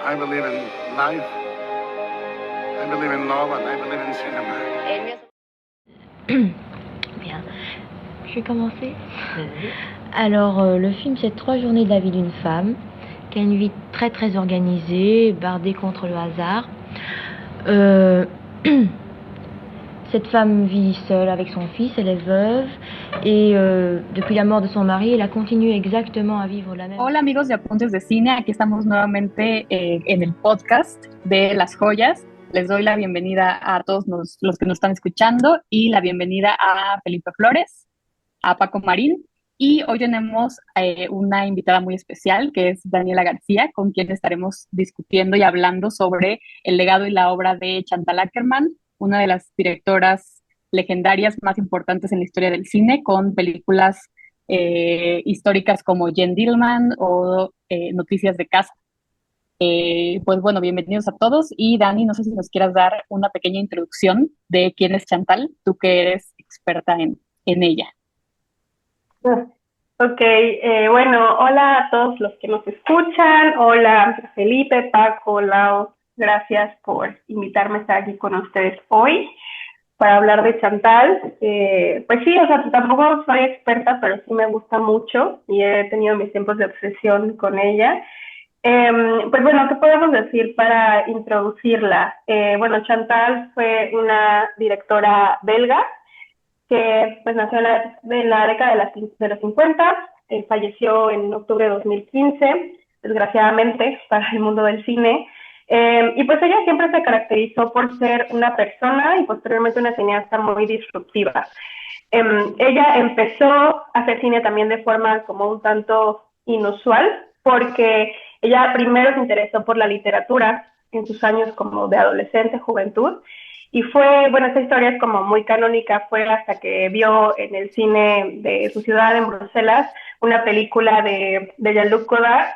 I believe in life, I believe in love, and I believe in cinema. Bien, je vais commencer. Alors, le film, c'est 3 journées de la vie d'une femme qui a une vie très très organisée, bardée contre le hasard. Cette femme vit seule avec son fils, elle est veuve et depuis la mort de son mari, elle a continué exactement à vivre la même. Hola amigos de Apuntes de Cine, aquí estamos nuevamente en el podcast de Las Joyas. Les doy la bienvenida a todos los que nos están escuchando y la bienvenida a Felipe Flores, a Paco Marín. Y hoy tenemos una invitada muy especial que es Daniela García, con quien estaremos discutiendo y hablando sobre el legado y la obra de Chantal Akerman, una de las directoras legendarias más importantes en la historia del cine, con películas históricas como Jen Dillman o Noticias de Casa. Pues bueno, bienvenidos a todos. Y Dani, no sé si nos quieras dar una pequeña introducción de quién es Chantal, tú que eres experta en ella. Ok, bueno, hola a todos los que nos escuchan. Hola Felipe, Paco, Lau, gracias por invitarme a estar aquí con ustedes hoy para hablar de Chantal. Pues sí, o sea, tampoco soy experta, pero sí me gusta mucho y he tenido mis tiempos de obsesión con ella. Pues bueno, ¿qué podemos decir para introducirla? Bueno, Chantal fue una directora belga que pues nació en la década de los 50, falleció en octubre de 2015, desgraciadamente para el mundo del cine. Y pues ella siempre se caracterizó por ser una persona y posteriormente una cineasta muy disruptiva. Ella empezó a hacer cine también de forma como un tanto inusual, porque ella primero se interesó por la literatura en sus años como de adolescente, juventud, y fue, bueno, esta historia es como muy canónica, fue hasta que vio en el cine de su ciudad, en Bruselas, una película de Jean-Luc Godard,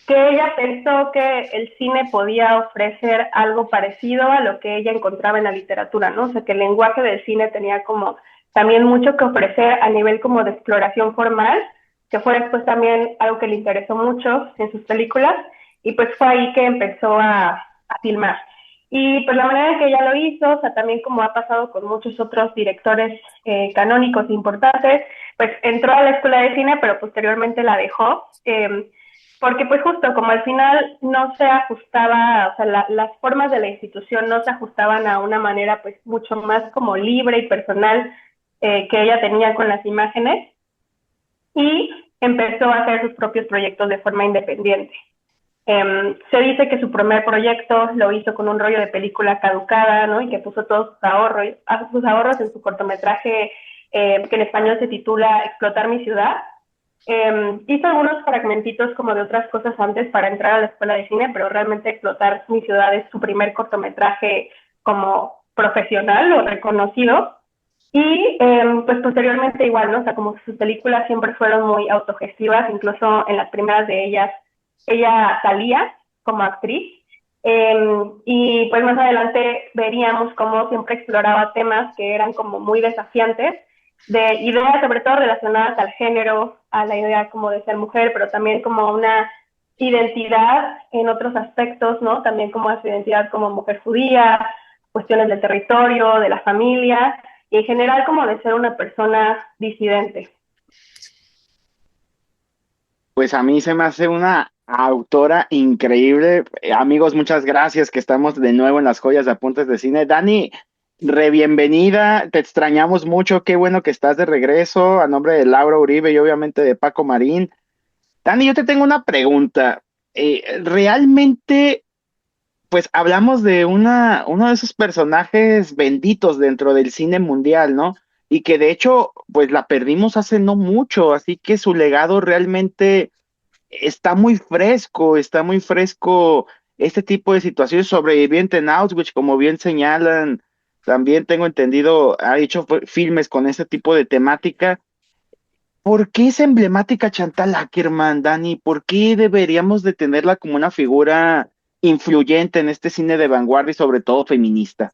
que ella pensó que el cine podía ofrecer algo parecido a lo que ella encontraba en la literatura, ¿no? O sea, que el lenguaje del cine tenía como también mucho que ofrecer a nivel como de exploración formal, que fue después también algo que le interesó mucho en sus películas, y pues fue ahí que empezó a filmar. Y pues la manera en que ella lo hizo, o sea, también como ha pasado con muchos otros directores canónicos importantes, pues entró a la escuela de cine, pero posteriormente la dejó, porque pues justo como al final no se ajustaba, o sea, las formas de la institución no se ajustaban a una manera pues mucho más como libre y personal que ella tenía con las imágenes, y empezó a hacer sus propios proyectos de forma independiente. Se dice que su primer proyecto lo hizo con un rollo de película caducada, ¿no? Y que puso todos sus ahorros en su cortometraje que en español se titula Explotar mi ciudad. Hizo algunos fragmentitos como de otras cosas antes para entrar a la escuela de cine, pero realmente Explotar mi ciudad es su primer cortometraje como profesional o reconocido. Y pues posteriormente igual, ¿no? O sea, como sus películas siempre fueron muy autogestivas, incluso en las primeras de ellas ella salía como actriz, y pues más adelante veríamos cómo siempre exploraba temas que eran como muy desafiantes, de ideas sobre todo relacionadas al género, a la idea como de ser mujer, pero también como una identidad en otros aspectos, ¿no? También como a su identidad como mujer judía, cuestiones del territorio, de la familia, y en general como de ser una persona disidente. Pues a mí se me hace una autora increíble. Amigos, muchas gracias que estamos de nuevo en las joyas de Apuntes de Cine. Dani, bienvenida, te extrañamos mucho, qué bueno que estás de regreso, a nombre de Laura Uribe y obviamente de Paco Marín. Dani, yo te tengo una pregunta. Realmente, pues hablamos de uno de esos personajes benditos dentro del cine mundial, ¿no? Y que de hecho, pues la perdimos hace no mucho, así que su legado realmente está muy fresco este tipo de situaciones. Sobreviviente en Auschwitz, como bien señalan, también tengo entendido, ha hecho filmes con este tipo de temática. ¿Por qué es emblemática Chantal Akerman, Dani? ¿Por qué deberíamos de tenerla como una figura influyente en este cine de vanguardia y sobre todo feminista?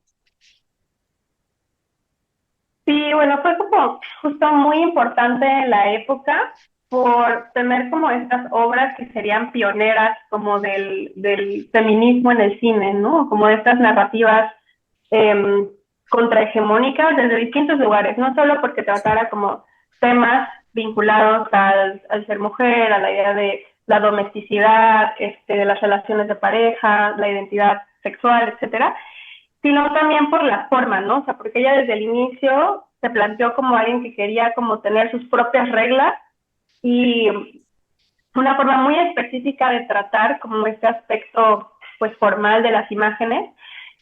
Sí, bueno, fue como justo muy importante en la época, por tener como estas obras que serían pioneras como del feminismo en el cine, ¿no? Como de estas narrativas contrahegemónicas desde distintos lugares, no solo porque tratara como temas vinculados al ser mujer, a la idea de la domesticidad, de las relaciones de pareja, la identidad sexual, etcétera, sino también por la forma, ¿no? O sea, porque ella desde el inicio se planteó como alguien que quería como tener sus propias reglas y una forma muy específica de tratar como este aspecto pues formal de las imágenes.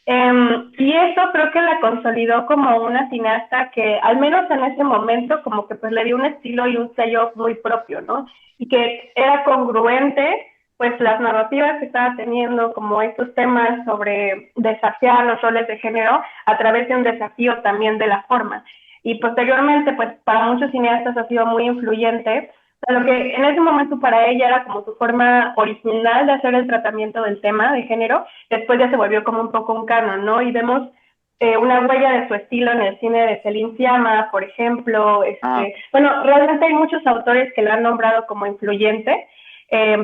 Y eso creo que la consolidó como una cineasta que al menos en ese momento como que pues le dio un estilo y un sello muy propio, ¿no? Y que era congruente pues las narrativas que estaba teniendo como estos temas sobre desafiar los roles de género a través de un desafío también de la forma. Y posteriormente pues para muchos cineastas ha sido muy influyente. O sea, lo que en ese momento para ella era como su forma original de hacer el tratamiento del tema de género, después ya se volvió como un poco un canon, ¿no? Y vemos una huella de su estilo en el cine de Céline Sciamma, por ejemplo. Bueno, realmente hay muchos autores que la han nombrado como influyente.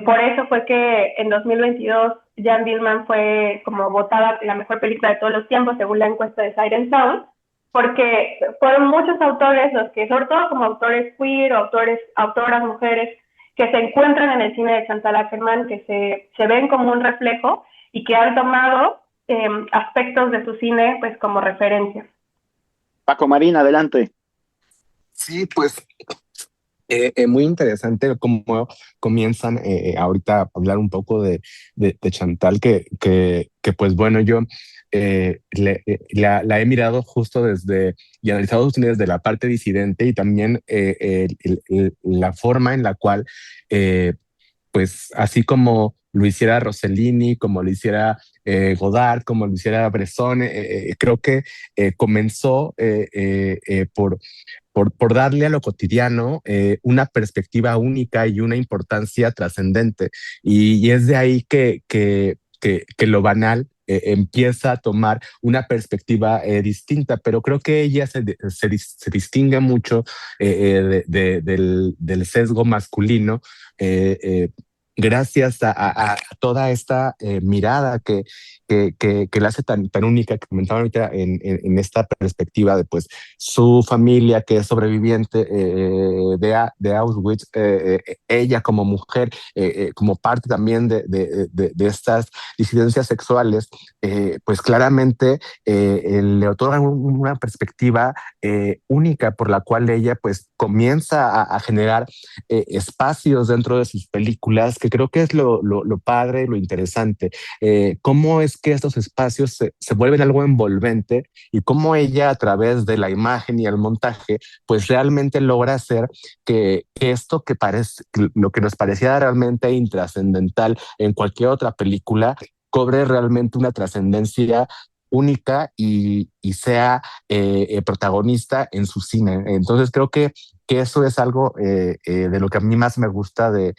Por eso fue que en 2022 Jan Dillman fue como votada la mejor película de todos los tiempos según la encuesta de Siren Sound, porque fueron muchos autores los que, sobre todo como autores queer o autoras mujeres, que se encuentran en el cine de Chantal Akerman, que se ven como un reflejo y que han tomado aspectos de su cine pues como referencia. Paco Marín, adelante. Sí, pues muy interesante cómo comienzan ahorita a hablar un poco de Chantal, que pues bueno, yo la he mirado justo y analizado sus cine desde la parte disidente y también la forma en la cual, pues así como lo hiciera Rossellini, como lo hiciera Godard, como lo hiciera Bresson, creo que comenzó por darle a lo cotidiano una perspectiva única y una importancia trascendente. Y es de ahí que lo banal empieza a tomar una perspectiva distinta, pero creo que ella se distingue mucho del sesgo masculino. Gracias a toda esta mirada que la hace tan única, que comentaba ahorita en esta perspectiva de pues su familia que es sobreviviente de Auschwitz, ella como mujer, como parte también de estas disidencias sexuales, pues claramente le otorgan una perspectiva única por la cual ella pues comienza a generar espacios dentro de sus películas, que creo que es lo padre, lo interesante. Cómo es que estos espacios se vuelven algo envolvente y cómo ella a través de la imagen y el montaje pues realmente logra hacer que esto que parece, lo que nos parecía realmente intrascendental en cualquier otra película, cobre realmente una trascendencia única y sea protagonista en su cine. Entonces creo que eso es algo de lo que a mí más me gusta de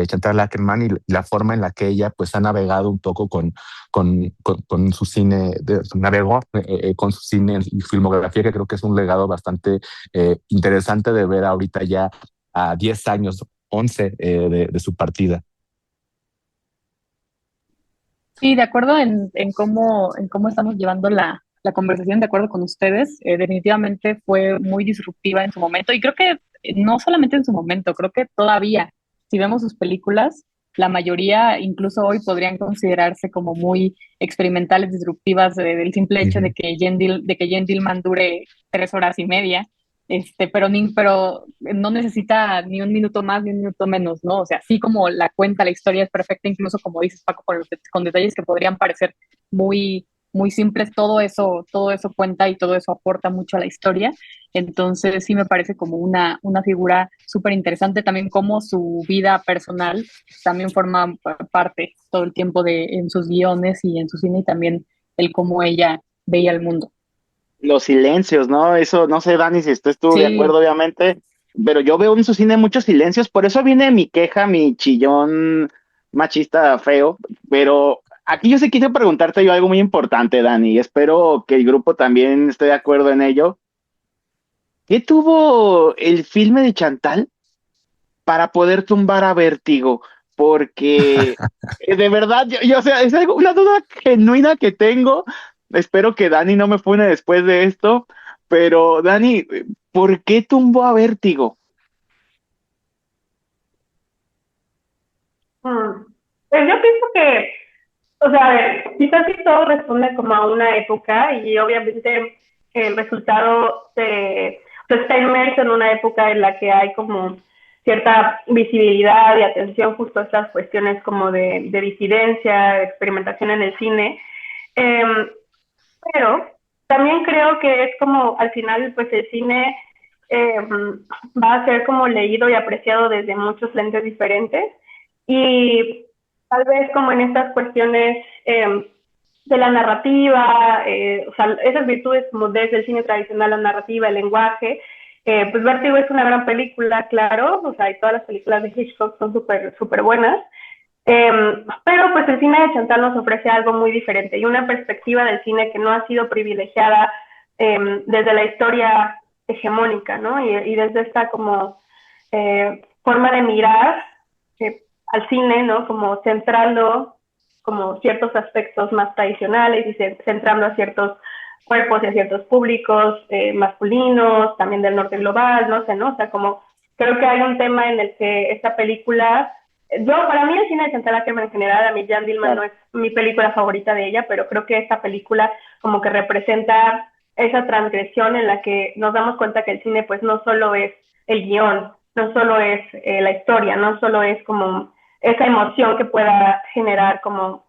Chantal Akerman y la forma en la que ella pues ha navegado un poco con su cine, navegó con su cine y filmografía, que creo que es un legado bastante interesante de ver ahorita ya a 10 años, 11 de su partida. Sí, de acuerdo en cómo estamos llevando la conversación, de acuerdo con ustedes, definitivamente fue muy disruptiva en su momento y creo que no solamente en su momento, creo que todavía, si vemos sus películas, la mayoría incluso hoy podrían considerarse como muy experimentales, disruptivas, del simple hecho de que Jen Dillman dure 3 horas y media. Pero no necesita ni un minuto más ni un minuto menos, ¿no? O sea, así como la cuenta, la historia es perfecta, incluso como dices, Paco, con detalles que podrían parecer muy, muy simples, todo eso cuenta y todo eso aporta mucho a la historia. Entonces sí me parece como una figura súper interesante, también como su vida personal también forma parte todo el tiempo en sus guiones y en su cine, y también el cómo ella veía el mundo. Los silencios, ¿no? Eso, no sé, Dani, si estás tú de Sí. acuerdo, obviamente, pero yo veo en su cine muchos silencios, por eso viene mi queja, mi chillón machista feo, pero aquí yo sí quiero preguntarte yo algo muy importante, Dani, y espero que el grupo también esté de acuerdo en ello. ¿Qué tuvo el filme de Chantal para poder tumbar a Vértigo, porque de verdad, o sea, es algo, una duda genuina que tengo. Espero que Dani no me fune después de esto, pero Dani, ¿por qué tumbó a Vértigo? Mm. Pues yo pienso que, o sea, a ver, quizás sí todo responde como a una época y obviamente el resultado está inmerso en una época en la que hay como cierta visibilidad y atención justo a estas cuestiones como de disidencia, de experimentación en el cine. Eh, pero también creo que es como al final pues el cine va a ser como leído y apreciado desde muchos lentes diferentes y tal vez como en estas cuestiones de la narrativa, o sea, esas virtudes como desde el cine tradicional, la narrativa, el lenguaje, pues Vértigo es una gran película, claro, o sea, y todas las películas de Hitchcock son súper buenas, pero pues el cine de Chantal nos ofrece algo muy diferente y una perspectiva del cine que no ha sido privilegiada desde la historia hegemónica, ¿no? Y desde esta como forma de mirar al cine, ¿no? Como centrando como ciertos aspectos más tradicionales y centrando a ciertos cuerpos y a ciertos públicos masculinos, también del norte global, no sé, ¿no? O sea, como creo que hay un tema en el que esta película para mí el cine de Chantal Akerman en general, a mí Jan Dillman no es mi película favorita de ella, pero creo que esta película como que representa esa transgresión en la que nos damos cuenta que el cine pues no solo es el guión, no solo es la historia, no solo es como esa emoción que pueda generar como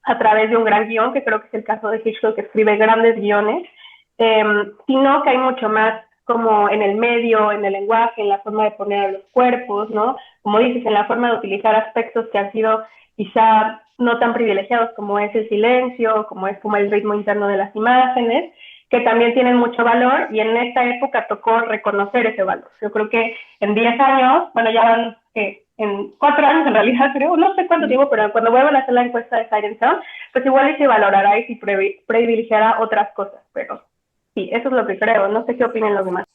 a través de un gran guión, que creo que es el caso de Hitchcock, que escribe grandes guiones, sino que hay mucho más como en el medio, en el lenguaje, en la forma de poner a los cuerpos, ¿no? Como dices, en la forma de utilizar aspectos que han sido quizá no tan privilegiados como es el silencio, como es como el ritmo interno de las imágenes, que también tienen mucho valor y en esta época tocó reconocer ese valor. Yo creo que en 10 años, bueno, ya van en 4 años en realidad creo, no sé cuánto tiempo, pero cuando vuelvan a hacer la encuesta de Siren Sound, pues igual se valorará y se privilegiará otras cosas, pero sí, eso es lo que creo, no sé qué opinan los demás.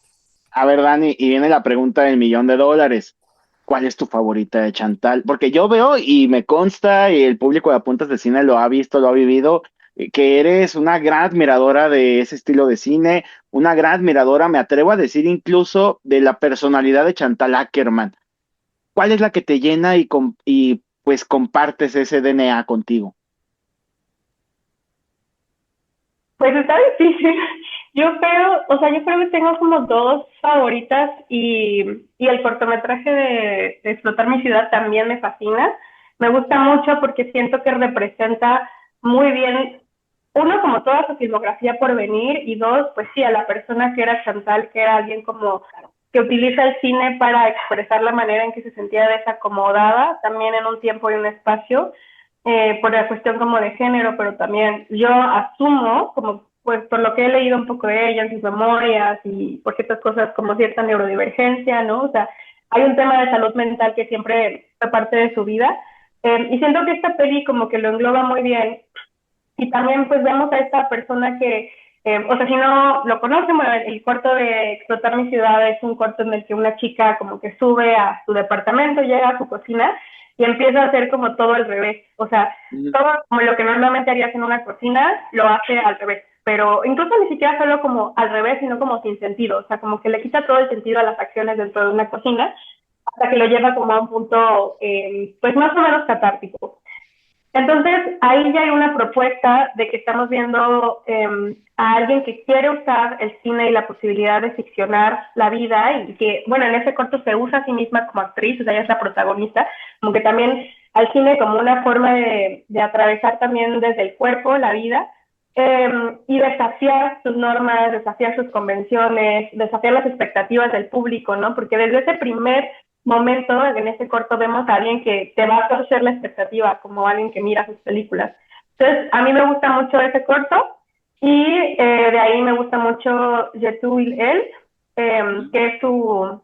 A ver, Dani, y viene la pregunta del $1,000,000. ¿Cuál es tu favorita de Chantal? Porque yo veo y me consta, y el público de Apuntes de Cine lo ha visto, lo ha vivido, que eres una gran admiradora de ese estilo de cine, una gran admiradora, me atrevo a decir incluso, de la personalidad de Chantal Akerman. ¿Cuál es la que te llena y pues compartes ese DNA contigo? Pues está difícil. Yo creo que tengo como dos favoritas y el cortometraje de Explotar mi ciudad también me fascina. Me gusta mucho porque siento que representa muy bien, uno, como toda su filmografía por venir, y dos, pues sí, a la persona que era Chantal, que era alguien como que utiliza el cine para expresar la manera en que se sentía desacomodada, también en un tiempo y un espacio, por la cuestión como de género, pero también yo asumo, como pues por lo que he leído un poco de ella en sus memorias y por ciertas cosas como cierta neurodivergencia, ¿no? O sea, hay un tema de salud mental que siempre fue parte de su vida, y siento que esta peli como que lo engloba muy bien, y también pues vemos a esta persona que, o sea, si no lo conocen, bueno, el corto de Explotar mi ciudad es un corto en el que una chica como que sube a su departamento, llega a su cocina y empieza a hacer como todo al revés, o sea, todo como lo que normalmente harías en una cocina, lo hace al revés, pero incluso ni siquiera solo como al revés, sino como sin sentido, o sea, como que le quita todo el sentido a las acciones dentro de una cocina, hasta que lo lleva como a un punto, pues más o menos catártico. Entonces, ahí ya hay una propuesta de que estamos viendo a alguien que quiere usar el cine y la posibilidad de ficcionar la vida y que, bueno, en ese corto se usa a sí misma como actriz, o sea, ella es la protagonista, como que también al cine como una forma de atravesar también desde el cuerpo la vida y desafiar sus normas, desafiar sus convenciones, desafiar las expectativas del público, ¿no? Porque desde ese primer momento, en ese corto, vemos a alguien que te va a torcer la expectativa, como alguien que mira sus películas. Entonces, a mí me gusta mucho ese corto y de ahí me gusta mucho Je t'oublie elle, que es su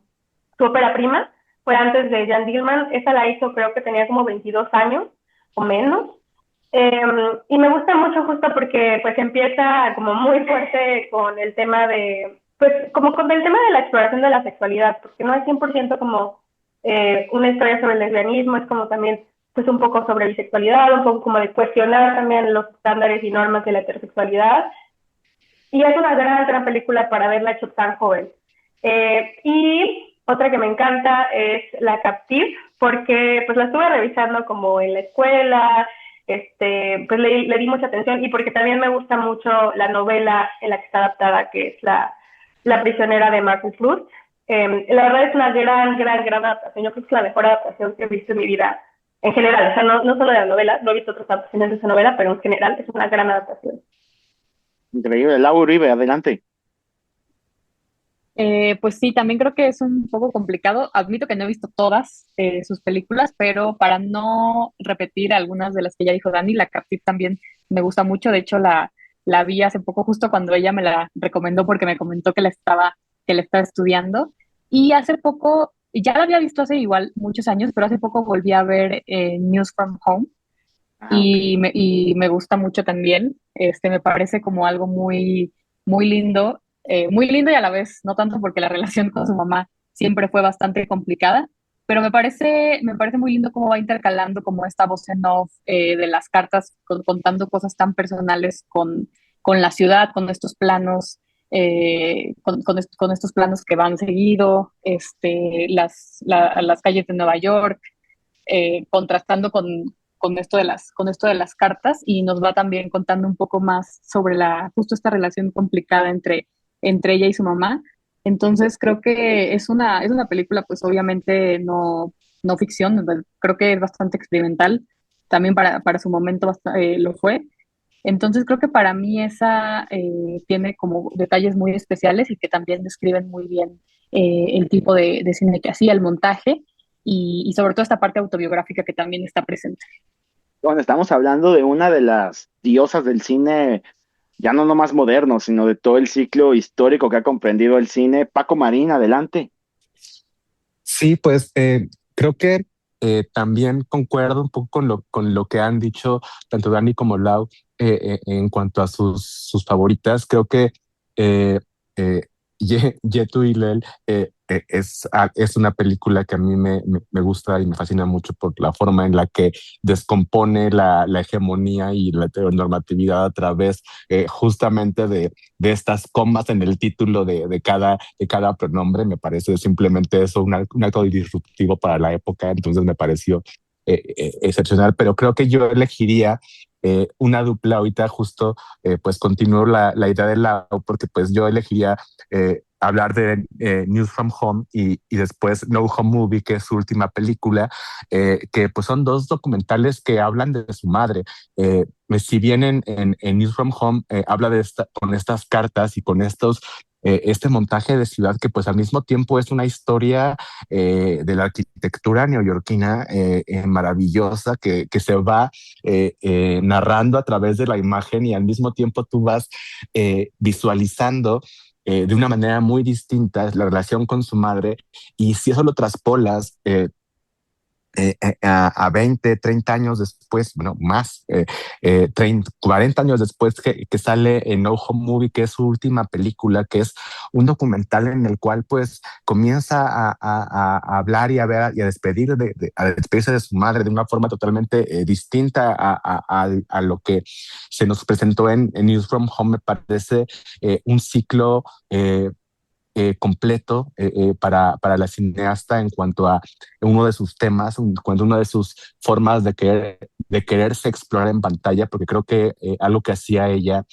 ópera prima, fue antes de Jan Dillman, esa la hizo creo que tenía como 22 años o menos, y me gusta mucho justo porque pues empieza como muy fuerte con el tema de, pues como con el tema de la exploración de la sexualidad, porque no es 100% como una historia sobre el lesbianismo, es como también pues un poco sobre bisexualidad, un poco como de cuestionar también los estándares y normas de la heterosexualidad. Y es una gran película para haberla hecho tan joven. Y otra que me encanta es La Captive, porque pues la estuve revisando como en la escuela, pues le di mucha atención, y porque también me gusta mucho la novela en la que está adaptada, que es La prisionera de Martin Proust. La verdad es una gran adaptación. Yo creo que es la mejor adaptación que he visto en mi vida en general. O sea, no solo de la novela, no he visto otras adaptaciones de esa novela, pero en general es una gran adaptación. Increíble. Lau Uribe, adelante. Pues sí, también creo que es un poco complicado. Admito que no he visto todas sus películas, pero para no repetir algunas de las que ya dijo Dani, La Captive también me gusta mucho. De hecho, la vi hace poco, justo cuando ella me la recomendó, porque me comentó que la estaba estudiando. Y hace poco, ya la había visto hace igual muchos años, pero hace poco volví a ver News from Home Ok. y me gusta mucho también. Me parece como algo muy lindo, muy lindo y a la vez no tanto, porque la relación con su mamá siempre fue bastante complicada, pero me parece muy lindo cómo va intercalando como esta voz en off de las cartas, contando cosas tan personales con la ciudad, con estos planos. Con estos planos que van seguido, las calles de Nueva York, contrastando con esto de las cartas, y nos va también contando un poco más sobre justo esta relación complicada entre ella y su mamá. Entonces creo que es una película pues obviamente no ficción, creo que es bastante experimental, también para su momento lo fue. Entonces creo que para mí esa tiene como detalles muy especiales y que también describen muy bien el tipo de cine que hacía, el montaje y sobre todo esta parte autobiográfica que también está presente. Bueno, estamos hablando de una de las diosas del cine, ya no nomás moderno, sino de todo el ciclo histórico que ha comprendido el cine. Paco Marín, adelante. Sí, pues creo que también concuerdo un poco con lo que han dicho tanto Dani como Lau en cuanto a sus favoritas. Creo que eh, eh, Yetu y Lel es una película que a mí me gusta y me fascina mucho por la forma en la que descompone la hegemonía y la heteronormatividad a través justamente de estas comas en el título de cada pronombre. Me parece simplemente eso un acto disruptivo para la época, entonces me pareció excepcional, pero creo que yo elegiría una dupla ahorita justo, pues continúo la idea de Lau, porque pues yo elegiría hablar de News from Home y después No Home Movie, que es su última película, que pues son dos documentales que hablan de su madre. Si bien en News from Home habla con estas cartas y con este montaje de ciudad que pues al mismo tiempo es una historia de la arquitectura neoyorquina maravillosa que se va narrando a través de la imagen y al mismo tiempo tú vas visualizando de una manera muy distinta la relación con su madre, y si eso lo traspolas a 20, 30 años después, bueno, más, 30, 40 años después que sale en No Home Movie, que es su última película, que es un documental en el cual pues comienza a hablar y a ver y a despedirse de su madre de una forma totalmente distinta a lo que se nos presentó en News from Home. Me parece un ciclo completo para la cineasta en cuanto a uno de sus temas, en cuanto a una de sus formas de quererse explorar en pantalla, porque creo que algo que hacía ella,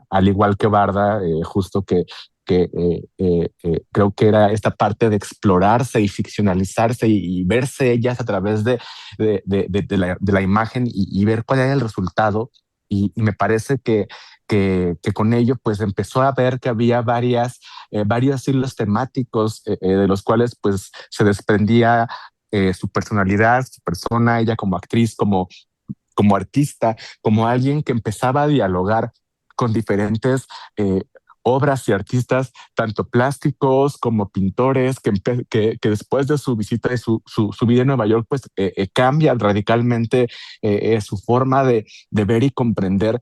al igual que Barda, justo que creo que era esta parte de explorarse y ficcionalizarse y verse ellas a través de la imagen y ver cuál era el resultado. Y me parece que con ello pues empezó a ver que había varios hilos temáticos de los cuales pues se desprendía su personalidad, su persona, ella como actriz, como artista, como alguien que empezaba a dialogar con diferentes obras y artistas, tanto plásticos como pintores, que después de su visita y su vida en Nueva York, pues cambia radicalmente su forma de ver y comprender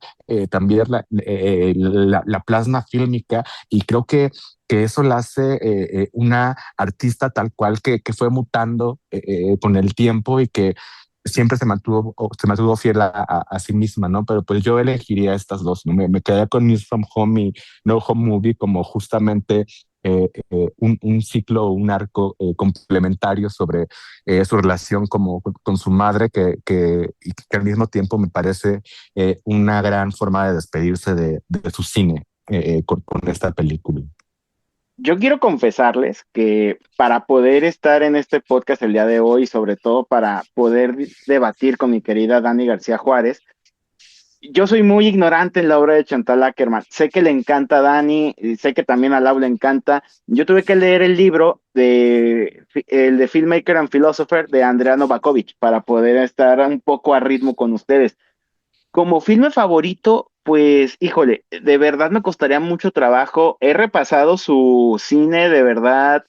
también la plasma fílmica, y creo que eso la hace una artista tal cual que fue mutando con el tiempo y que siempre se mantuvo fiel a sí misma, ¿no? Pero pues yo elegiría estas dos, ¿no? Me quedaría con News from Home y No Home Movie como justamente un ciclo, un arco complementario sobre su relación con su madre, y que al mismo tiempo me parece una gran forma de despedirse de su cine con esta película. Yo quiero confesarles que para poder estar en este podcast el día de hoy, sobre todo para poder debatir con mi querida Dani García Juárez, yo soy muy ignorante en la obra de Chantal Akerman. Sé que le encanta a Dani, y sé que también a Lau le encanta. Yo tuve que leer el libro el de Filmmaker and Philosopher de Andrea Novakovic para poder estar un poco a ritmo con ustedes. Como filme favorito, pues, híjole, de verdad me costaría mucho trabajo. He repasado su cine, de verdad,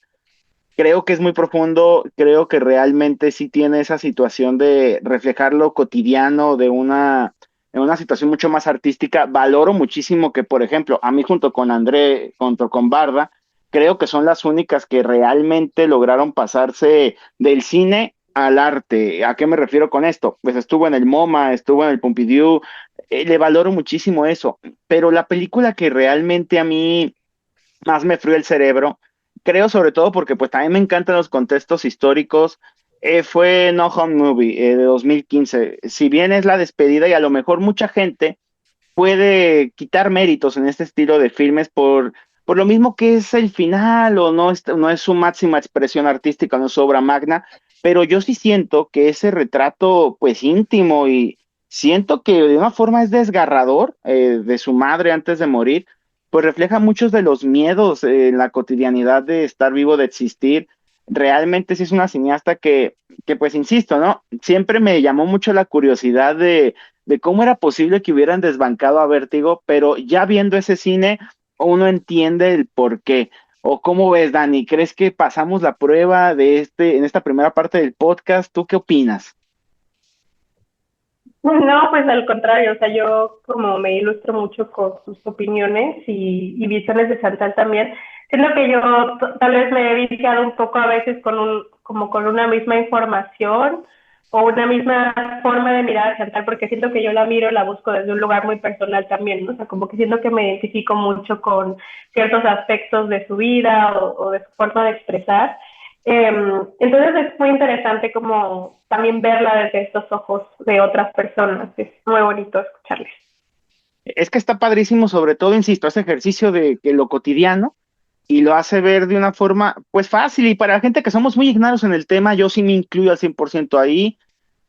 creo que es muy profundo, creo que realmente sí tiene esa situación de reflejar lo cotidiano en una situación mucho más artística. Valoro muchísimo que, por ejemplo, a mí junto con André, junto con Barda, creo que son las únicas que realmente lograron pasarse del cine al arte. ¿A qué me refiero con esto? Pues estuvo en el MoMA, estuvo en el Pompidou, le valoro muchísimo eso, pero la película que realmente a mí más me frío el cerebro, creo sobre todo porque pues también me encantan los contextos históricos, fue No Home Movie de 2015. Si bien es la despedida y a lo mejor mucha gente puede quitar méritos en este estilo de filmes por lo mismo que es el final o no es su máxima expresión artística, no es su obra magna, pero yo sí siento que ese retrato pues íntimo y siento que de una forma es desgarrador de su madre antes de morir, pues refleja muchos de los miedos en la cotidianidad de estar vivo, de existir. Realmente sí es una cineasta que pues insisto, ¿no? Siempre me llamó mucho la curiosidad de cómo era posible que hubieran desbancado a Vértigo, pero ya viendo ese cine, uno entiende el por qué. ¿O cómo ves, Dani? ¿Crees que pasamos la prueba en esta primera parte del podcast? ¿Tú qué opinas? No, pues al contrario, o sea, yo como me ilustro mucho con sus opiniones y visiones de Chantal también, siento que yo tal vez me he viciado un poco a veces como con una misma información o una misma forma de mirar a Chantal, porque siento que yo la miro, la busco desde un lugar muy personal también, ¿no? O sea, como que siento que me identifico mucho con ciertos aspectos de su vida o de su forma de expresar. Entonces es muy interesante como también verla desde estos ojos de otras personas. Es muy bonito escucharles. Es que está padrísimo, sobre todo, insisto, ese ejercicio de que lo cotidiano y lo hace ver de una forma, pues fácil, y para la gente que somos muy ignorantes en el tema, yo sí me incluyo al 100% ahí,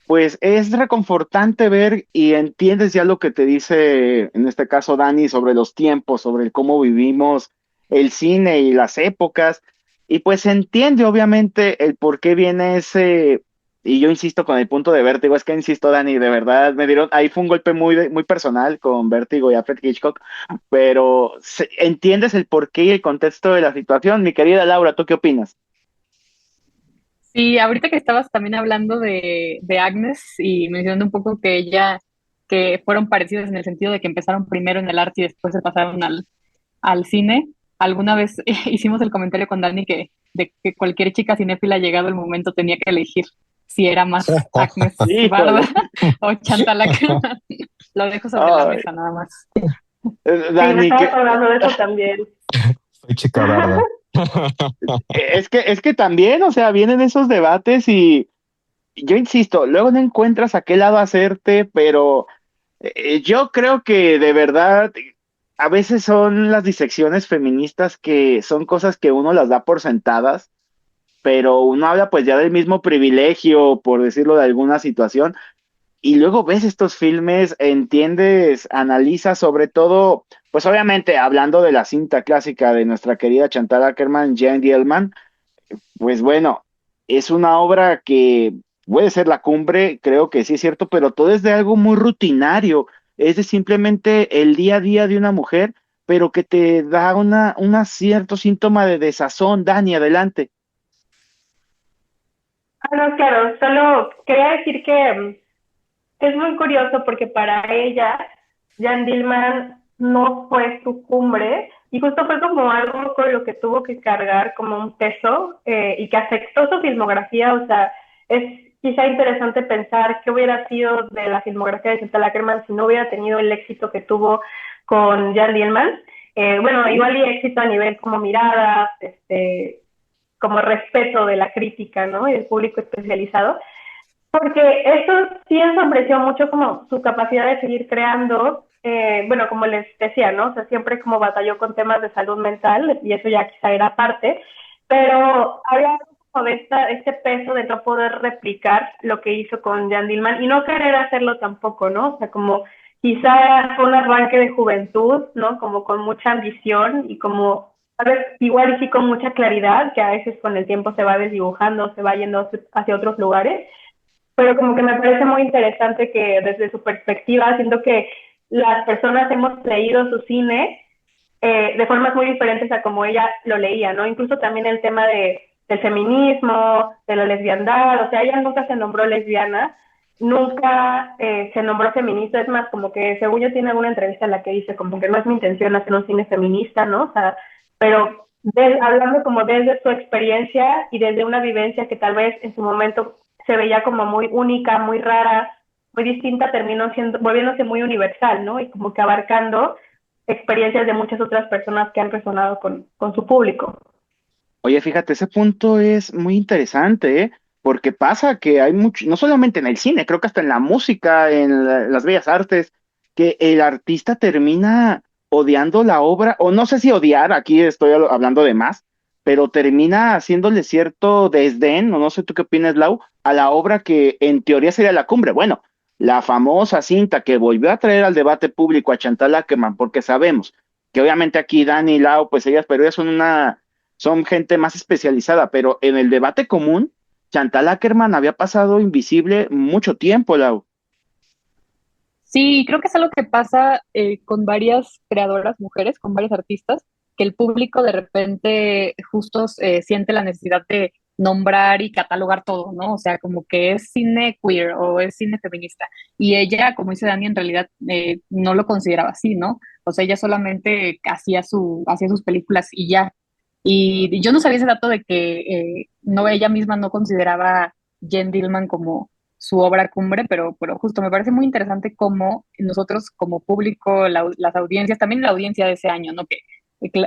pues es reconfortante ver y entiendes ya lo que te dice, en este caso Dani, sobre los tiempos, sobre el cómo vivimos el cine y las épocas, y pues se entiende obviamente el por qué viene ese, y yo insisto con el punto de Vértigo, es que insisto Dani, de verdad me dieron, ahí fue un golpe muy personal con Vértigo y Alfred Hitchcock, pero entiendes el porqué y el contexto de la situación. Mi querida Laura, ¿tú qué opinas? Sí, ahorita que estabas también hablando de Agnes y mencionando un poco que fueron parecidos en el sentido de que empezaron primero en el arte y después se pasaron al cine. Alguna vez hicimos el comentario con Dani de que cualquier chica cinéfila llegado el momento tenía que elegir si era más Agnes Barda o Chantal Akerman. Lo dejo sobre la mesa nada más. Dani, sí, estaba hablando de eso también. Soy chica Barda. Es que también, o sea, vienen esos debates y yo insisto, luego no encuentras a qué lado hacerte, pero yo creo que de verdad a veces son las disecciones feministas que son cosas que uno las da por sentadas, pero uno habla pues ya del mismo privilegio, por decirlo de alguna situación, y luego ves estos filmes, entiendes, analizas sobre todo, pues obviamente hablando de la cinta clásica de nuestra querida Chantal Akerman, Jane Dielman, pues bueno, es una obra que puede ser la cumbre, creo que sí es cierto, pero todo es de algo muy rutinario, es de simplemente el día a día de una mujer, pero que te da una cierto síntoma de desazón. Dani, adelante. No, claro, solo quería decir que es muy curioso porque para ella, Jan Dillman no fue su cumbre y justo fue como algo con lo que tuvo que cargar como un peso y que afectó su filmografía. O sea, es quizá interesante pensar qué hubiera sido de la filmografía de Chantal Akerman si no hubiera tenido el éxito que tuvo con Jan Dillman. Bueno, igual y éxito a nivel como miradas, como respeto de la crítica, ¿no? Y del público especializado, porque eso sí ensombreció mucho como su capacidad de seguir creando, bueno, como les decía, ¿no? O sea, siempre como batalló con temas de salud mental, y eso ya quizá era parte, pero había como de este peso de no poder replicar lo que hizo con Jan Dillman, y no querer hacerlo tampoco, ¿no? O sea, como quizá fue un arranque de juventud, ¿no? Como con mucha ambición y como, a ver, igual y sí con mucha claridad, que a veces con el tiempo se va desdibujando, se va yendo hacia otros lugares, pero como que me parece muy interesante que desde su perspectiva, siento que las personas hemos leído su cine de formas muy diferentes a como ella lo leía, ¿no? Incluso también el tema del feminismo, de la lesbiandad, o sea, ella nunca se nombró lesbiana, nunca se nombró feminista, es más, como que según yo tiene alguna entrevista en la que dice como que no es mi intención hacer un cine feminista, ¿no? O sea, pero hablando como desde su experiencia y desde una vivencia que tal vez en su momento se veía como muy única, muy rara, muy distinta, terminó volviéndose muy universal, ¿no? Y como que abarcando experiencias de muchas otras personas que han resonado con su público. Oye, fíjate, ese punto es muy interesante, ¿eh? Porque pasa que hay mucho, no solamente en el cine, creo que hasta en la música, en las bellas artes, que el artista termina odiando la obra, o no sé si odiar, aquí estoy hablando de más, pero termina haciéndole cierto desdén, o no sé tú qué opinas, Lau, a la obra que en teoría sería la cumbre. Bueno, la famosa cinta que volvió a traer al debate público a Chantal Akerman, porque sabemos que obviamente aquí Dani y Lau, pues ellas son gente más especializada, pero en el debate común, Chantal Akerman había pasado invisible mucho tiempo, Lau. Sí, creo que es algo que pasa con varias creadoras mujeres, con varios artistas, que el público de repente justo siente la necesidad de nombrar y catalogar todo, ¿no? O sea, como que es cine queer o es cine feminista. Y ella, como dice Dani, en realidad no lo consideraba así, ¿no? O sea, ella solamente hacía sus películas y ya. Y yo no sabía ese dato de que no, ella misma no consideraba Jen Dillman como su obra cumbre, pero justo me parece muy interesante cómo nosotros como público, las audiencias, también la audiencia de ese año, ¿no? Que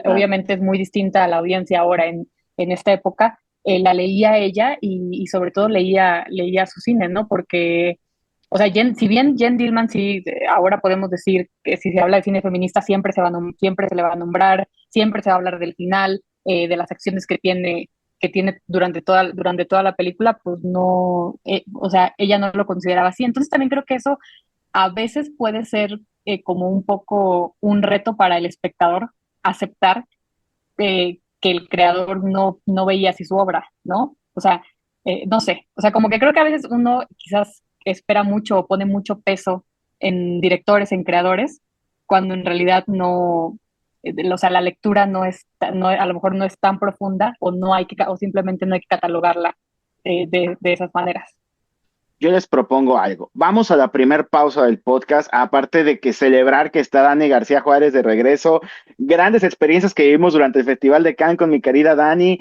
obviamente es muy distinta a la audiencia ahora en esta época, la leía ella y sobre todo leía su cine, ¿no? Porque, o sea, si bien Jen Dillman sí, ahora podemos decir que si se habla de cine feminista siempre siempre se le va a nombrar, siempre se va a hablar del final, de las acciones que tiene durante toda la película, pues no, o sea, ella no lo consideraba así. Entonces también creo que eso a veces puede ser como un poco un reto para el espectador aceptar que el creador no veía así su obra, ¿no? O sea, no sé, o sea, como que creo que a veces uno quizás espera mucho o pone mucho peso en directores, en creadores, cuando en realidad no, o sea, la lectura a lo mejor no es tan profunda o o simplemente no hay que catalogarla de esas maneras. Yo les propongo algo. Vamos a la primer pausa del podcast, aparte de que celebrar que está Dani García Juárez de regreso, grandes experiencias que vivimos durante el Festival de Cannes con mi querida Dani.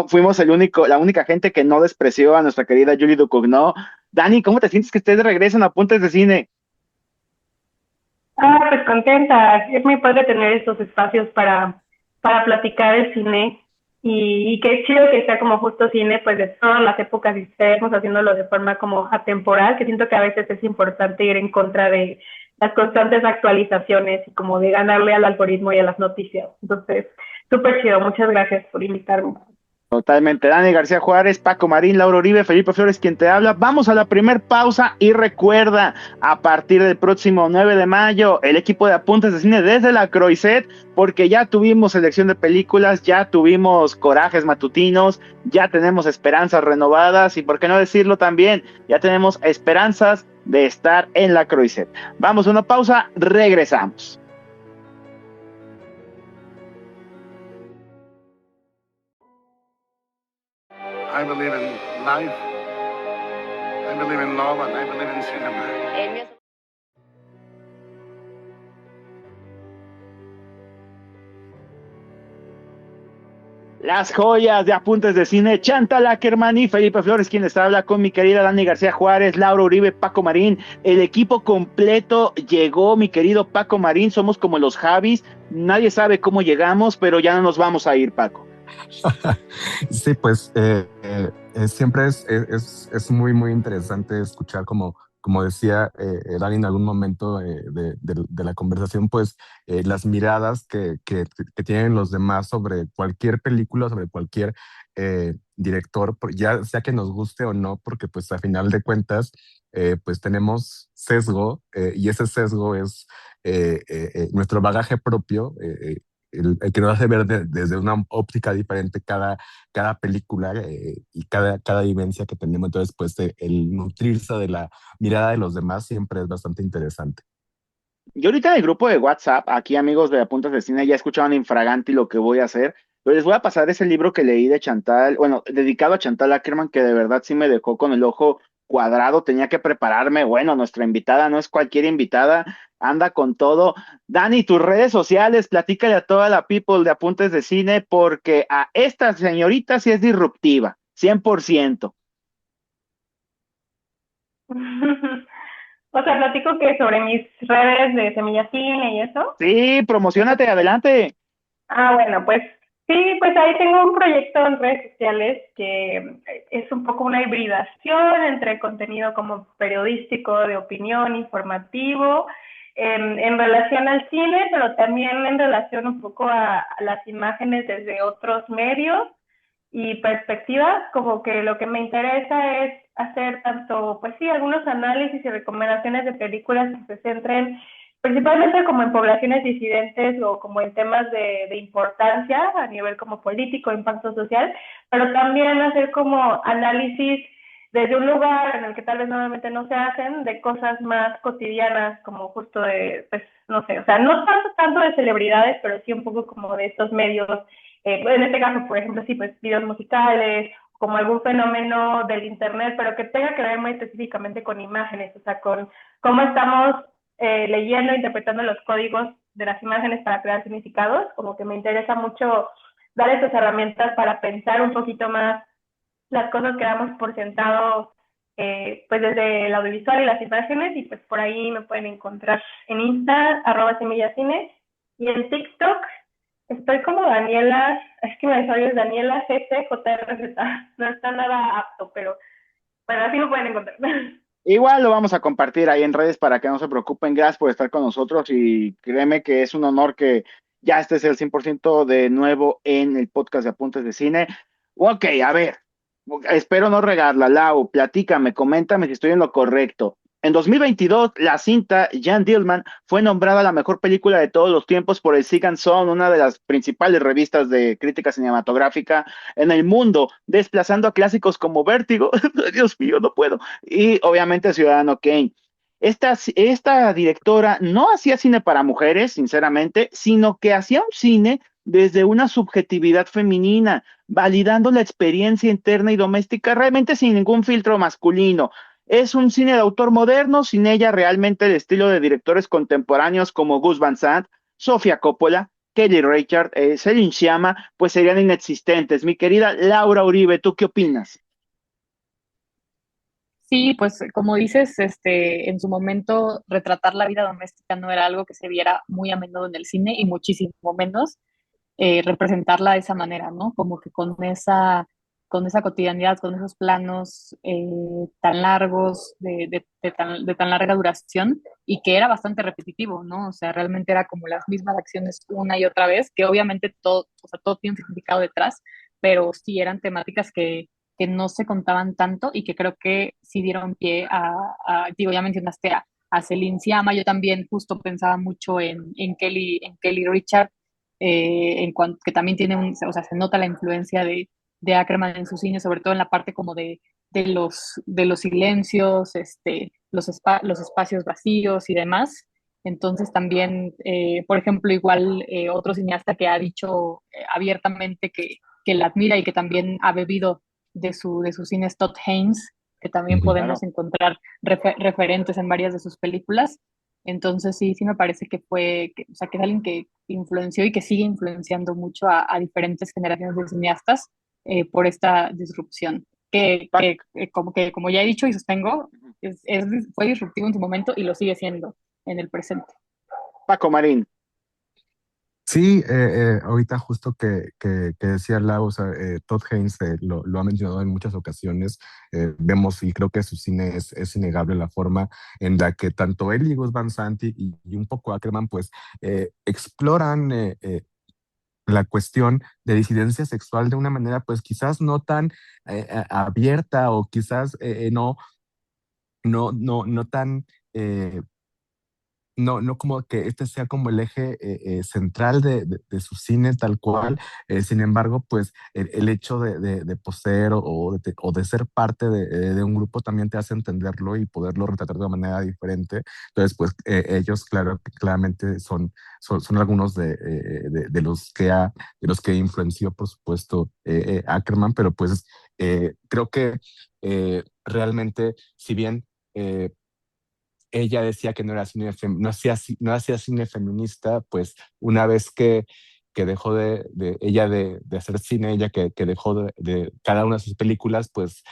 Fuimos la única gente que no despreció a nuestra querida Julie Ducournau. Dani, ¿cómo te sientes que estés de regreso en Apuntes de Cine? Pues contenta. Es muy padre tener estos espacios para platicar el cine y qué chido que sea como justo cine, pues de todas las épocas y estemos haciéndolo de forma como atemporal, que siento que a veces es importante ir en contra de las constantes actualizaciones y como de ganarle al algoritmo y a las noticias. Entonces, súper chido. Muchas gracias por invitarme. Totalmente. Dani García Juárez, Paco Marín, Laura Uribe, Felipe Flores, quien te habla. Vamos a la primer pausa y recuerda, a partir del próximo 9 de mayo, el equipo de Apuntes de Cine desde la Croisette, porque ya tuvimos selección de películas, ya tuvimos corajes matutinos, ya tenemos esperanzas renovadas y, por qué no decirlo también, ya tenemos esperanzas de estar en la Croisette. Vamos a una pausa, regresamos. I believe in life. I believe in love, and I believe in cinema. Las joyas de Apuntes de Cine, Chantal Ackerman y Felipe Flores, quien les habla, con mi querida Dani García Juárez, Laura Uribe, Paco Marín. El equipo completo llegó, mi querido Paco Marín. Somos como los Javis, nadie sabe cómo llegamos, pero ya no nos vamos a ir, Paco. Sí, pues siempre es muy, muy interesante escuchar, como decía Dani en algún momento de la conversación, pues las miradas que tienen los demás sobre cualquier película, sobre cualquier director, ya sea que nos guste o no, porque pues a final de cuentas, pues tenemos sesgo, y ese sesgo es nuestro bagaje propio. El que nos hace ver desde una óptica diferente cada película, y cada vivencia que tenemos. Entonces, pues el nutrirse de la mirada de los demás siempre es bastante interesante. Yo ahorita en el grupo de WhatsApp, aquí amigos de Apuntes de Cine, ya escucharon Infraganti lo que voy a hacer, pero les voy a pasar ese libro que leí de Chantal, bueno, dedicado a Chantal Ackerman, que de verdad sí me dejó con el ojo cuadrado. Tenía que prepararme. Bueno, nuestra invitada no es cualquier invitada, anda con todo. Dani, tus redes sociales, platícale a toda la people de Apuntes de Cine, porque a esta señorita sí es disruptiva, 100%. O sea, platico que sobre mis redes de Semilla Cine y eso. Sí, promocionate, adelante. Ah, bueno, pues sí, pues ahí tengo un proyecto en redes sociales que es un poco una hibridación entre contenido como periodístico, de opinión, informativo, en relación al cine, pero también en relación un poco a las imágenes desde otros medios y perspectivas. Como que lo que me interesa es hacer tanto, pues sí, algunos análisis y recomendaciones de películas que se centren principalmente como en poblaciones disidentes o como en temas de importancia a nivel como político, impacto social, pero también hacer como análisis desde un lugar en el que tal vez normalmente no se hacen, de cosas más cotidianas, como justo de, pues, no sé, o sea, no tanto de celebridades, pero sí un poco como de estos medios, en este caso, por ejemplo, sí, pues videos musicales, como algún fenómeno del internet, pero que tenga que ver muy específicamente con imágenes, o sea, con cómo estamos leyendo, interpretando los códigos de las imágenes para crear significados. Como que me interesa mucho dar estas herramientas para pensar un poquito más las cosas que damos por sentado, pues desde el audiovisual y las imágenes. Y pues por ahí me pueden encontrar en Insta, @semillacine, y en TikTok estoy como Daniela, es que me salió Daniela GCJRZ, no está nada apto, pero bueno, así me pueden encontrar. Igual lo vamos a compartir ahí en redes para que no se preocupen. Gracias por estar con nosotros y créeme que es un honor que ya estés el 100% de nuevo en el podcast de Apuntes de Cine. Ok, a ver, espero no regarla. Lau, platícame, coméntame si estoy en lo correcto. En 2022, la cinta Jan Dillman fue nombrada la mejor película de todos los tiempos por el Sick and Sound, una de las principales revistas de crítica cinematográfica en el mundo, desplazando a clásicos como Vértigo, Dios mío, no puedo, y obviamente Ciudadano Kane. Esta directora no hacía cine para mujeres, sinceramente, sino que hacía un cine desde una subjetividad femenina, validando la experiencia interna y doméstica realmente sin ningún filtro masculino. Es un cine de autor moderno, sin ella realmente el estilo de directores contemporáneos como Gus Van Sant, Sofía Coppola, Kelly Reichardt, Celine Sciamma, pues serían inexistentes. Mi querida Laura Uribe, ¿tú qué opinas? Sí, pues como dices, en su momento retratar la vida doméstica no era algo que se viera muy a menudo en el cine y muchísimo menos representarla de esa manera, ¿no? Como que con esa cotidianidad, con esos planos tan largos, de tan larga duración y que era bastante repetitivo, ¿no? O sea, realmente era como las mismas acciones una y otra vez, que obviamente todo, o sea, todo tiene un significado detrás, pero sí eran temáticas que no se contaban tanto y que creo que sí dieron pie digo, ya mencionaste a Celine Sciamma. Yo también justo pensaba mucho en Kelly Richard, en cuanto que también tiene o sea, se nota la influencia de Ackerman en su cine, sobre todo en la parte como de los silencios, los espacios vacíos y demás. Entonces también, por ejemplo, igual otro cineasta que ha dicho abiertamente que la admira y que también ha bebido de su cine es Todd Haynes, que también Ujú. podemos Claro. encontrar referentes en varias de sus películas. Entonces sí me parece o sea, que es alguien que influenció y que sigue influenciando mucho a diferentes generaciones de cineastas por esta disrupción, Pac- como ya he dicho y sostengo, fue disruptivo en su momento y lo sigue siendo en el presente. Paco Marín. Sí, ahorita justo que decía Lau, o sea, Todd Haynes lo ha mencionado en muchas ocasiones. Vemos y creo que su cine es innegable la forma en la que tanto él y Gus Van Sant y un poco Ackerman pues exploran la cuestión de disidencia sexual de una manera pues quizás no tan abierta o quizás no tan... no como que este sea como el eje central de su cine tal cual. Sin embargo, pues el hecho de poseer o de ser parte de un grupo también te hace entenderlo y poderlo retratar de una manera diferente. Entonces, pues ellos claramente son algunos de los que influenció, por supuesto, Ackerman, pero pues creo que realmente, si bien ella decía que no era no hacía cine feminista, pues una vez que dejó de hacer cine, ella que dejó de cada una de sus películas, pues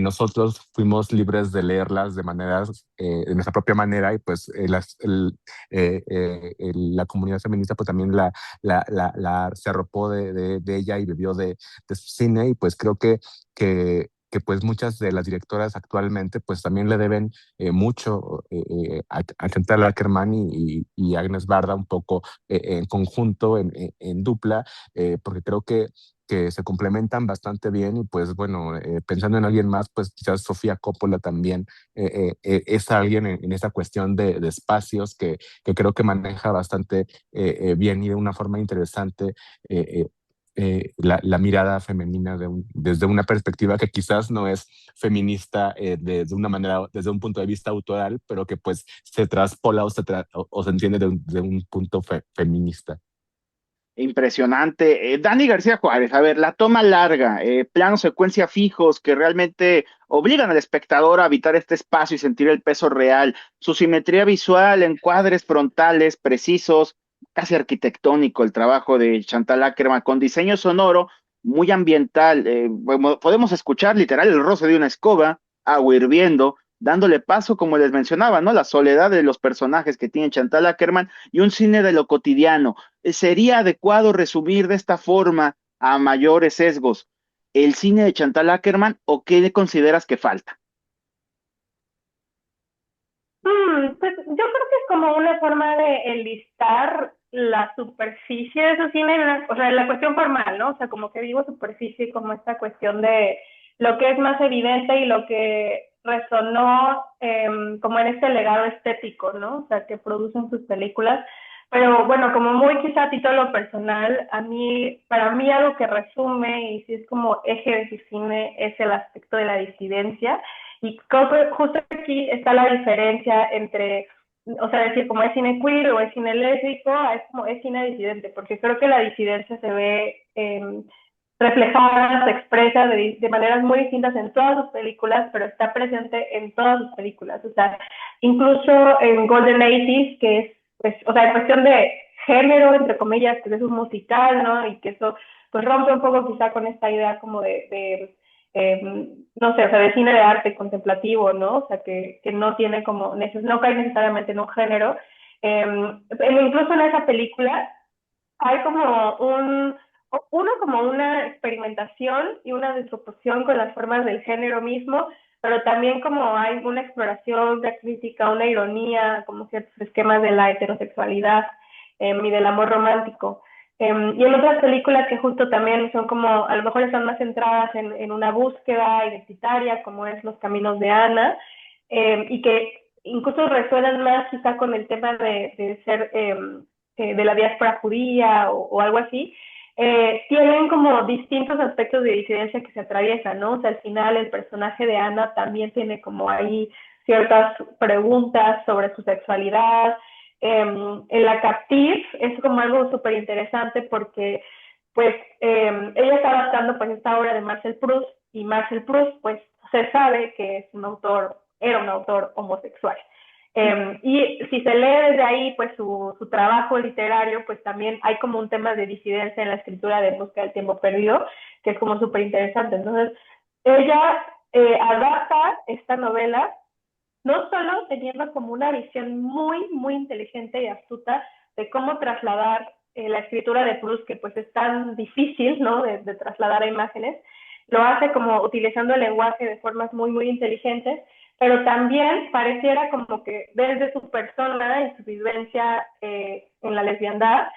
nosotros fuimos libres de leerlas de nuestra propia manera y pues la comunidad feminista pues también se arropó de ella y bebió de su cine y pues creo que pues muchas de las directoras actualmente pues también le deben mucho a Chantal Ackerman y Agnes Barda un poco en conjunto, en dupla, porque creo que se complementan bastante bien y pues bueno, pensando en alguien más, pues quizás Sofía Coppola también es alguien en esa cuestión de espacios que creo que maneja bastante bien y de una forma interesante la mirada femenina desde una perspectiva que quizás no es feminista desde una manera, desde un punto de vista autoral, pero que pues se traspola o se entiende de un punto feminista. Impresionante. Dani García Juárez, a ver, la toma larga, planos secuencia fijos que realmente obligan al espectador a habitar este espacio y sentir el peso real, su simetría visual, encuadres frontales precisos, casi arquitectónico el trabajo de Chantal Ackerman, con diseño sonoro muy ambiental. Podemos escuchar literal el roce de una escoba, agua hirviendo, dándole paso, como les mencionaba, ¿no? La soledad de los personajes que tiene Chantal Ackerman y un cine de lo cotidiano. ¿Sería adecuado resumir de esta forma a mayores sesgos el cine de Chantal Ackerman o qué consideras que falta? Pues yo creo que es como una forma de enlistar la superficie de su cine, o sea, la cuestión formal, ¿no? O sea, como que digo superficie como esta cuestión de lo que es más evidente y lo que resonó como en este legado estético, ¿no? O sea, que producen sus películas. Pero bueno, como muy quizá a título personal, para mí algo que resume y sí es como eje de su cine es el aspecto de la disidencia. Y creo que justo aquí está la diferencia entre, o sea, decir como es cine queer o es cine lésbico, es como es cine disidente, porque creo que la disidencia se ve reflejada, se expresa de maneras muy distintas en todas sus películas, pero está presente en todas sus películas. O sea, incluso en Golden 80s, que es, pues, o sea, en cuestión de género, entre comillas, que es un musical, ¿no? Y que eso pues rompe un poco quizá con esta idea como no sé, o sea, de cine de arte contemplativo, ¿no? O sea, que no tiene como, no cae necesariamente en un género. Incluso en esa película hay como como una experimentación y una desproporción con las formas del género mismo, pero también como hay una exploración, una crítica, una ironía, como ciertos esquemas de la heterosexualidad y del amor romántico. Y en otras películas que justo también son como, a lo mejor están más centradas en una búsqueda identitaria, como es Los Caminos de Ana, y que incluso resuenan más quizá con el tema de ser de la diáspora judía o algo así, tienen como distintos aspectos de disidencia que se atraviesan, ¿no? O sea, al final el personaje de Ana también tiene como ahí ciertas preguntas sobre su sexualidad. En La Captive es como algo súper interesante porque pues ella está adaptando pues esta obra de Marcel Proust y Marcel Proust, pues se sabe que es un autor, era un autor homosexual. Y si se lee desde ahí, pues su trabajo literario, pues también hay como un tema de disidencia en la escritura de En busca del tiempo perdido, que es como súper interesante. Entonces, ella adapta esta novela, no solo teniendo como una visión muy, muy inteligente y astuta de cómo trasladar la escritura de Proust, que pues es tan difícil, ¿no?, de trasladar a imágenes, lo hace como utilizando el lenguaje de formas muy, muy inteligentes, pero también pareciera como que desde su persona y su vivencia en la lesbiandad,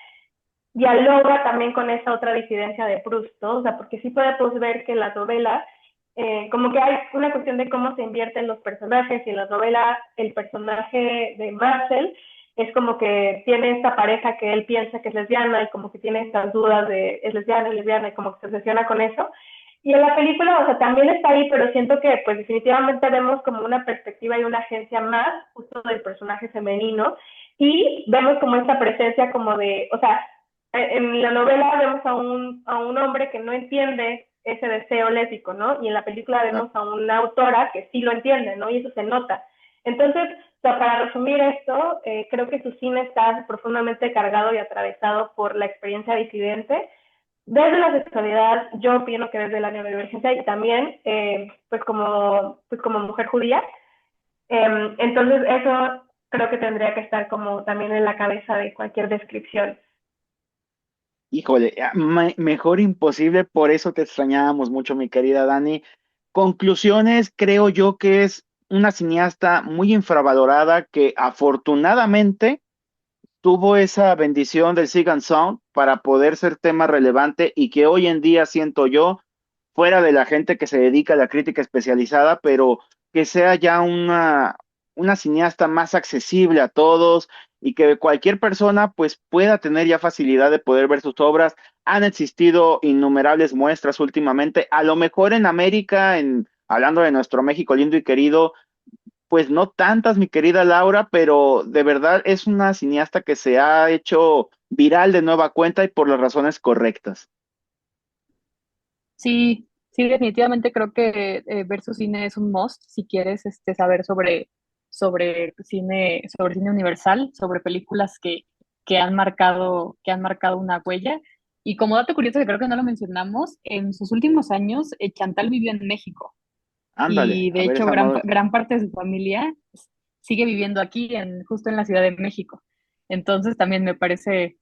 dialoga también con esa otra disidencia de Proust, ¿no? O sea, porque sí podemos ver que en la novela como que hay una cuestión de cómo se invierten los personajes, y en la novela el personaje de Marcel es como que tiene esta pareja que él piensa que es lesbiana y como que tiene estas dudas de es lesbiana y como que se obsesiona con eso. Y en la película, o sea, también está ahí, pero siento que pues definitivamente vemos como una perspectiva y una agencia más justo del personaje femenino, y vemos como esta presencia como de, o sea, en la novela vemos a un hombre que no entiende ese deseo lésbico, ¿no? Y en la película vemos a una autora que sí lo entiende, ¿no? Y eso se nota. Entonces, o sea, para resumir esto, creo que su cine está profundamente cargado y atravesado por la experiencia disidente, desde la sexualidad, yo opino que desde la neurodivergencia, y también pues como mujer judía. Entonces eso creo que tendría que estar como también en la cabeza de cualquier descripción. Híjole, mejor imposible, por eso te extrañábamos mucho, mi querida Dani. Conclusiones, creo yo que es una cineasta muy infravalorada que afortunadamente tuvo esa bendición del Sig and Sound para poder ser tema relevante, y que hoy en día siento yo, fuera de la gente que se dedica a la crítica especializada, pero que sea ya una cineasta más accesible a todos, y que cualquier persona pues pueda tener ya facilidad de poder ver sus obras. Han existido innumerables muestras últimamente, a lo mejor en América, hablando de nuestro México lindo y querido, pues no tantas, mi querida Laura, pero de verdad es una cineasta que se ha hecho viral de nueva cuenta, y por las razones correctas. Sí, sí, definitivamente creo que ver su cine es un must si quieres saber sobre cine universal, sobre películas que han marcado una huella. Y como dato curioso que creo que no lo mencionamos, en sus últimos años, Chantal vivió en México, Ándale, y a de ver hecho esa mano. gran parte de su familia sigue viviendo aquí, justo en la Ciudad de México. Entonces también me parece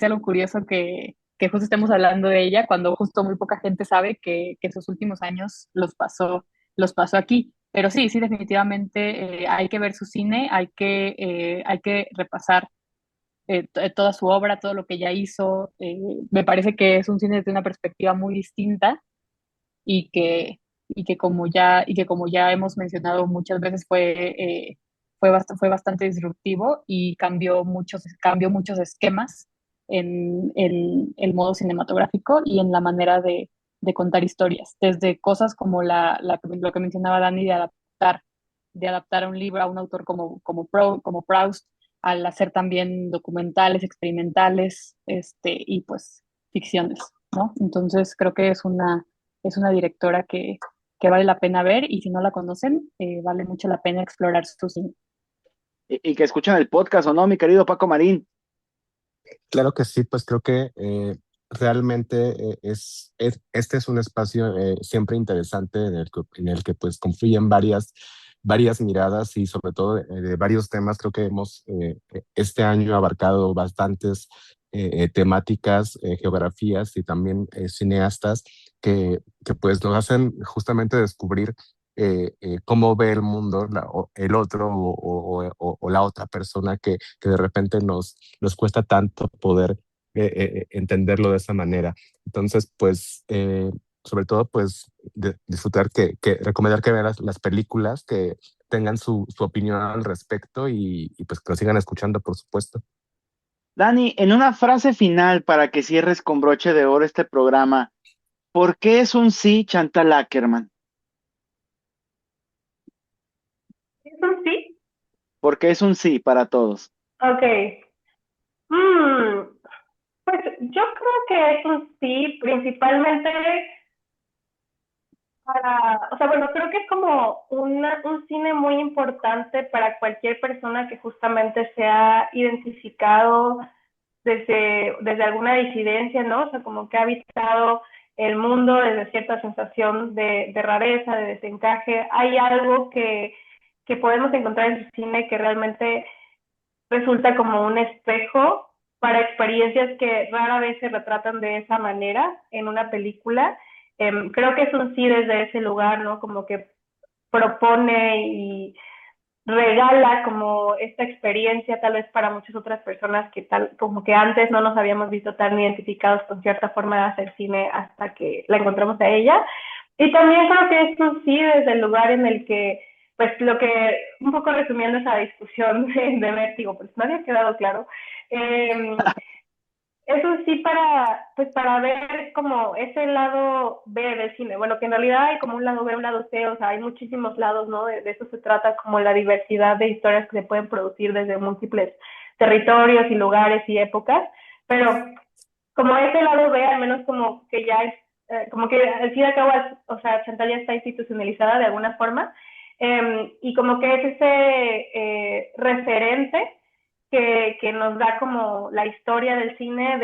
algo curioso que justo estemos hablando de ella cuando justo muy poca gente sabe que sus últimos años los pasó aquí. Pero sí, sí, definitivamente hay que ver su cine, hay que repasar toda su obra, todo lo que ella hizo. Me parece que es un cine desde una perspectiva muy distinta, y y que como ya hemos mencionado muchas veces fue bastante disruptivo y cambió muchos esquemas en el modo cinematográfico y en la manera de contar historias, desde cosas como lo que mencionaba Dani de adaptar un libro a un autor como Proust, al hacer también documentales, experimentales, y pues ficciones, ¿no? Entonces creo que es una directora que vale la pena ver, y si no la conocen, vale mucho la pena explorar su cine. Y que escuchan el podcast, ¿o no, mi querido Paco Marín? Claro que sí, pues creo que realmente este es un espacio siempre interesante en el que pues confluyen varias miradas y sobre todo de varios temas. Creo que hemos este año abarcado bastantes temáticas, geografías y también cineastas que pues nos hacen justamente descubrir cómo ve el mundo o el otro o la otra persona que de repente nos cuesta tanto poder entenderlo de esa manera. Entonces, pues, sobre todo, pues, disfrutar, recomendar que vean las películas, que tengan su opinión al respecto y pues que lo sigan escuchando, por supuesto. Dani, en una frase final para que cierres con broche de oro este programa, ¿por qué es un sí Chantal Akerman? ¿Es un sí? ¿Por qué es un sí para todos? Ok. Mm, pues yo creo que es un sí, principalmente O sea, bueno, creo que es como un cine muy importante para cualquier persona que justamente se ha identificado desde alguna disidencia, ¿no? O sea, como que ha habitado el mundo desde cierta sensación de rareza, de desencaje. Hay algo que podemos encontrar en su cine que realmente resulta como un espejo para experiencias que rara vez se retratan de esa manera en una película. Creo que es un sí desde ese lugar, ¿no? Como que propone y regala como esta experiencia tal vez para muchas otras personas que tal como que antes no nos habíamos visto tan identificados con cierta forma de hacer cine hasta que la encontramos a ella. Y también creo que esto sí desde el lugar en el que, pues lo que, un poco resumiendo esa discusión de Vértigo, pues no había quedado claro, eh, eso sí pues para ver como ese lado B del cine. Bueno, que en realidad hay como un lado B, un lado C, o sea, hay muchísimos lados, ¿no? De eso se trata como la diversidad de historias que se pueden producir desde múltiples territorios y lugares y épocas, pero como ese lado B, al menos como que ya es, como que al fin y al cabo, o sea, Chantal ya está institucionalizada de alguna forma, y como que es ese referente que nos da como la historia del cine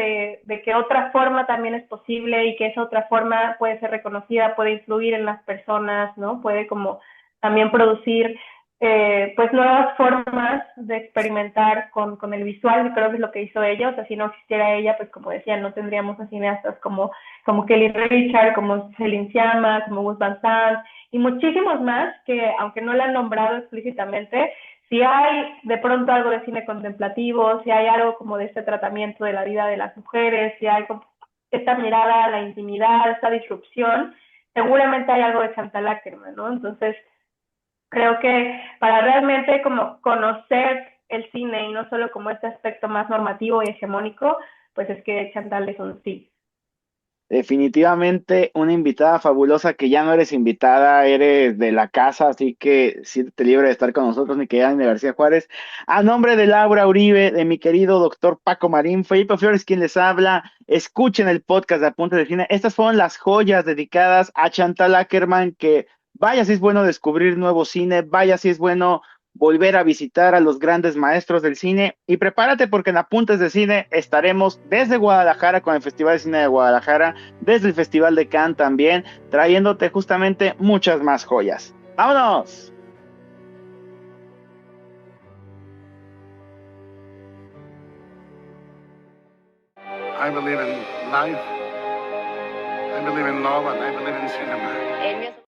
de que otra forma también es posible y que esa otra forma puede ser reconocida, puede influir en las personas, ¿no? Puede como también producir pues nuevas formas de experimentar con el visual, y creo que es lo que hizo ella. O sea, si no existiera ella, pues como decía, no tendríamos a cineastas como Kelly Richard, como Céline Sciamma, como Gus Van Sant, y muchísimos más que, aunque no la han nombrado explícitamente, si hay de pronto algo de cine contemplativo, si hay algo como de este tratamiento de la vida de las mujeres, si hay como esta mirada a la intimidad, esta disrupción, seguramente hay algo de Chantal Akerman, ¿no? Entonces, creo que para realmente como conocer el cine y no solo como este aspecto más normativo y hegemónico, pues es que Chantal es un sí. Definitivamente una invitada fabulosa que ya no eres invitada, eres de la casa, así que siéntete libre de estar con nosotros, mi querida Ana García Juárez. A nombre de Laura Uribe, de mi querido doctor Paco Marín, Felipe Flores quien les habla, escuchen el podcast de Apuntes de Cine. Estas fueron las joyas dedicadas a Chantal Akerman, que vaya si es bueno descubrir nuevo cine, vaya si es bueno volver a visitar a los grandes maestros del cine y prepárate porque en Apuntes de Cine estaremos desde Guadalajara con el Festival de Cine de Guadalajara, desde el Festival de Cannes también, trayéndote justamente muchas más joyas. ¡Vámonos! I believe in life. I believe in love, and I believe in cinema.